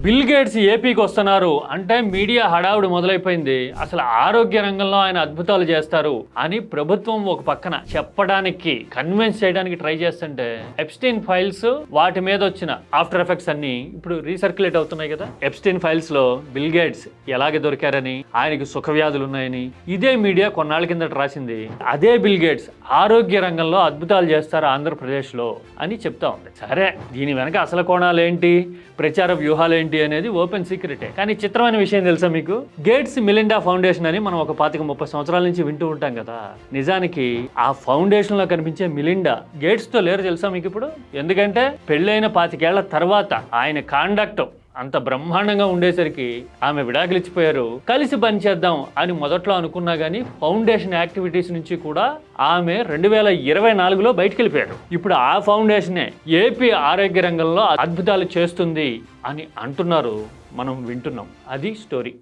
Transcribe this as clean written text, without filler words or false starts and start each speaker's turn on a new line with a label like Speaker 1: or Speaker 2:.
Speaker 1: Bill gates ఏపీకి వస్తున్నారు అంటే మీడియా హడావుడి మొదలైపోయింది. అసలు ఆరోగ్య రంగంలో ఆయన అద్భుతాలు చేస్తారు అని ప్రభుత్వం ఒక పక్కన చెప్పడానికి కన్విన్స్ చేయడానికి ట్రై చేస్తుంటే ఎప్స్టీన్ ఫైల్స్ వాటి మీద వచ్చిన ఆఫ్టర్ ఎఫెక్ట్స్ అన్ని ఇప్పుడు రీసర్క్యులేట్ అవుతున్నాయి కదా. ఎప్స్టీన్ ఫైల్స్ లో బిల్ గేట్స్ ఎలాగే దొరికారని, ఆయనకి సుఖ వ్యాధులు ఉన్నాయని ఇదే మీడియా కొన్నాళ్ళ కిందట రాసింది. అదే బిల్ గేట్స్ ఆరోగ్య రంగంలో అద్భుతాలు చేస్తారు ఆంధ్రప్రదేశ్ లో అని చెప్తా ఉంది. సరే, దీని వెనక అసలు కోణాలు ఏంటి, ప్రచార వ్యూహాలు ఏంటి అనేది ఓపెన్ సీక్రెటే. కానీ చిత్రమైన విషయం తెలుసా మీకు? గేట్స్ మిలిండా ఫౌండేషన్ అని మనం ఒక 25-30 సంవత్సరాల నుంచి వింటూ ఉంటాం కదా. నిజానికి ఆ ఫౌండేషన్ లో కనిపించే మిలిండా గేట్స్ తో లేరు తెలుసా మీకు ఇప్పుడు? ఎందుకంటే పెళ్ళైన 25 ఏళ్ల తర్వాత ఆయన కాండక్ట్ అంత బ్రహ్మాండంగా ఉండేసరికి ఆమె విడాకులు ఇచ్చిపోయారు. కలిసి పనిచేద్దాం అని మొదట్లో అనుకున్నా గానీ ఫౌండేషన్ యాక్టివిటీస్ నుంచి కూడా ఆమె 2024లో బయటికి వెళ్ళిపోయారు. ఇప్పుడు ఆ ఫౌండేషనే ఏపీ ఆరోగ్య రంగంలో అద్భుతాలు చేస్తుంది అని అంటున్నారు, మనం వింటున్నాం. అది స్టోరీ.